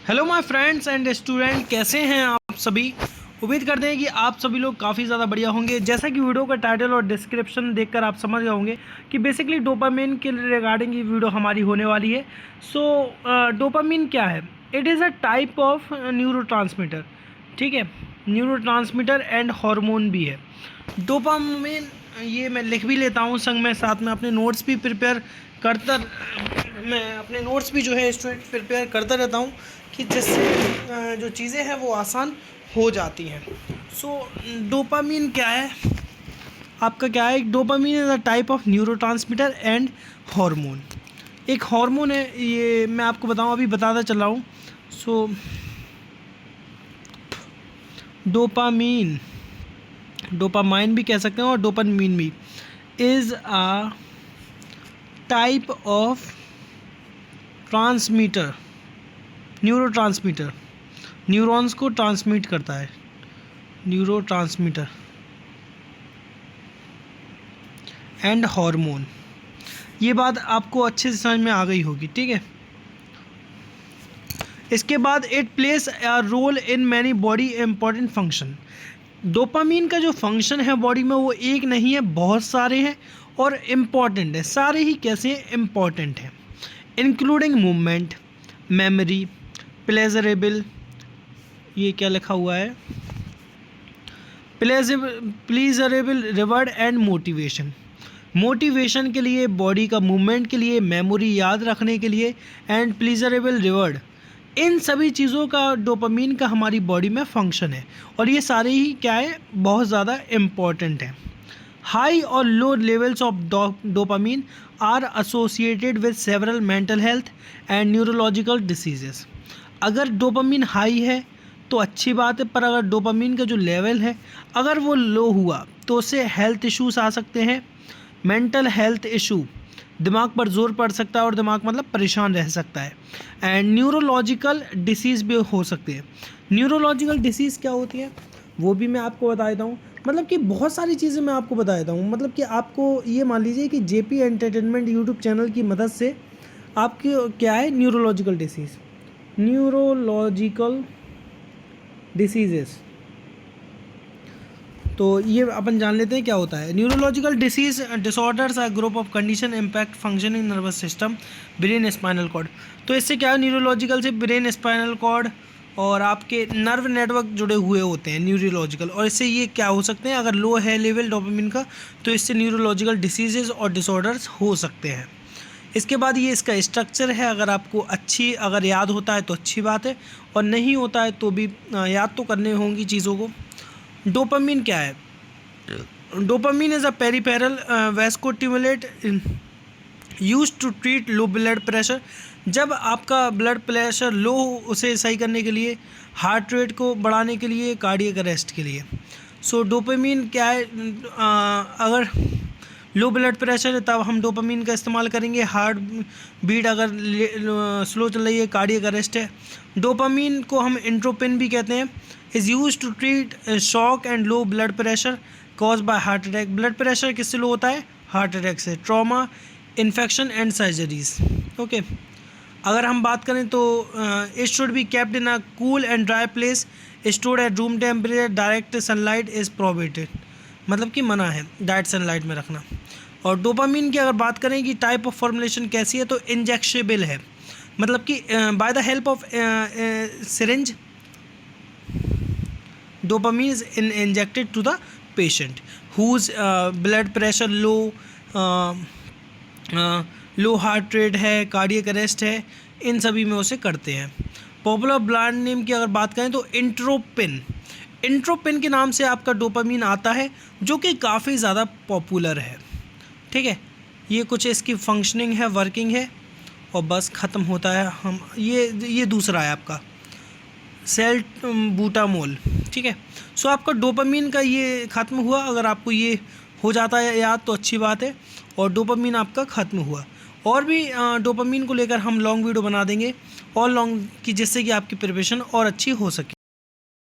Hello my friends and student, कैसे हैं आप सभी। उम्मीद करते हैं कि आप सभी लोग काफ़ी ज़्यादा बढ़िया होंगे। जैसा कि वीडियो का टाइटल और डिस्क्रिप्शन देखकर आप समझ गए होंगे कि बेसिकली डोपामिन के रिगार्डिंग ये वीडियो हमारी होने वाली है। सो डोपामिन क्या है? It is a type of neurotransmitter. ठीक है, न्यूरोट्रांसमीटर एंड हार्मोन भी है डोपामिन। ये मैं लिख भी लेता हूँ संग में, साथ में अपने नोट्स भी प्रिपेयर करता मैं अपने नोट्स भी जो है स्टूडेंट प्रिपेयर करता रहता हूँ कि जिससे जो चीज़ें हैं वो आसान हो जाती हैं। सो डोपामिन क्या है आपका? क्या है? Dopamine is a type of neurotransmitter and hormone. एक हार्मोन है, ये मैं आपको बताऊँ, अभी बताता चला हूँ। सो डोपामिन, डोपामाइन भी कह सकते हैं और डोपामिन भी, is a type of transmitter, neurotransmitter, neurons को ट्रांसमिट करता है, न्यूरोट्रांसमीटर एंड हार्मोन। ये बात आपको अच्छे से समझ में आ गई होगी, ठीक है। इसके बाद it plays a role in many body important function. Dopamine का जो फंक्शन है बॉडी में वो एक नहीं है, बहुत सारे हैं और इम्पॉर्टेंट है। सारे ही कैसे हैं? इम्पॉर्टेंट हैं। इंक्लूडिंग मूवमेंट, मेमोरी, प्लेजरेबल, ये क्या लिखा हुआ है, प्लीजरेबल रिवॉर्ड एंड मोटिवेशन। मोटिवेशन के लिए, बॉडी का मूवमेंट के लिए, मेमोरी याद रखने के लिए एंड प्लीजरेबल रिवॉर्ड, इन सभी चीज़ों का डोपामीन का हमारी बॉडी में फंक्शन है और ये सारे ही क्या है? बहुत ज़्यादा इम्पॉर्टेंट है। हाई और low levels of dopamine are associated with several mental health and neurological diseases. अगर डोपामीन हाई है तो अच्छी बात है, पर अगर डोपामीन का जो लेवल है अगर वो लो हुआ तो उससे हेल्थ इश्यूज आ सकते हैं। मेंटल हेल्थ इशू, दिमाग पर जोर पड़ सकता है और दिमाग मतलब परेशान रह सकता है। एंड न्यूरोलॉजिकल डिसीज़ भी हो सकती है। न्यूरोलॉजिकल डिसीज़ क्या होती है वो भी मैं आपको बता देता हूँ। मतलब कि बहुत सारी चीज़ें मैं आपको बता देता हूँ। मतलब कि आपको ये मान लीजिए कि जेपी एंटरटेनमेंट यूट्यूब चैनल की मदद से आपकी क्या है? न्यूरोलॉजिकल डिसीज़, न्यूरोलॉजिकल डिसीजेस, तो ये अपन जान लेते हैं क्या होता है। Neurological disease disorders are group of condition impact functioning nervous system, brain, spinal cord. तो इससे क्या है? न्यूरोलॉजिकल से ब्रेन, स्पाइनल कॉर्ड और आपके नर्व नेटवर्क जुड़े हुए होते हैं न्यूरोलॉजिकल, और इससे ये क्या हो सकते हैं? अगर लो है लेवल डोपामिन का तो इससे न्यूरोलॉजिकल डिसीजेज और डिसऑर्डर्स हो सकते हैं। इसके बाद ये इसका स्ट्रक्चर है। अगर आपको अगर याद होता है तो अच्छी बात है, और नहीं होता है तो भी याद तो करने होंगी चीज़ों को। डोपामिन क्या है? Dopamine is a peripheral vasostimulant used to treat low blood pressure. जब आपका ब्लड प्रेशर लो हो उसे सही करने के लिए, हार्ट रेट को बढ़ाने के लिए, कार्डियक अरेस्ट के लिए। सो डोपामिन क्या है? अगर लो ब्लड प्रेशर है तब हम डोपामिन का इस्तेमाल करेंगे। हार्ट बीट अगर स्लो चल रही है, कार्डियक अरेस्ट है। डोपामिन को हम इंट्रोपिन भी कहते हैं। Is use to treat shock and low blood pressure cause by heart attack. Blood pressure किससे लो होता है? हार्ट अटैक से। Trauma, infection and surgeries. Okay, अगर हम बात करें तो it should be kept in a cool and dry place, stored at room temperature, direct sunlight is prohibited, मतलब कि मना है डायरेक्ट सनलाइट में रखना। और डोपामिन की अगर बात करें कि टाइप ऑफ फॉर्मुलेशन कैसी है, तो इंजेक्शेबल है, मतलब कि by the help of syringe dopamine is injected to the patient whose blood pressure low heart rate है, कार्डियक अरेस्ट है, इन सभी में उसे करते हैं। पॉपुलर ब्रांड नेम की अगर बात करें तो इंट्रोपिन, इंट्रोपिन के नाम से आपका डोपामिन आता है जो कि काफ़ी ज़्यादा पॉपुलर है। ठीक है, ये कुछ इसकी फंक्शनिंग है, वर्किंग है, और बस ख़त्म होता है। हम ये दूसरा है आपका सेल बूटामोल। ठीक है, सो आपका डोपामिन का ये ख़त्म हुआ। अगर आपको ये हो जाता है याद तो अच्छी बात है, और डोपामिन आपका ख़त्म हुआ। और भी डोपामिन को लेकर हम लॉन्ग वीडियो बना देंगे, और लॉन्ग की, जिससे कि आपकी प्रिपरेशन और अच्छी हो सके।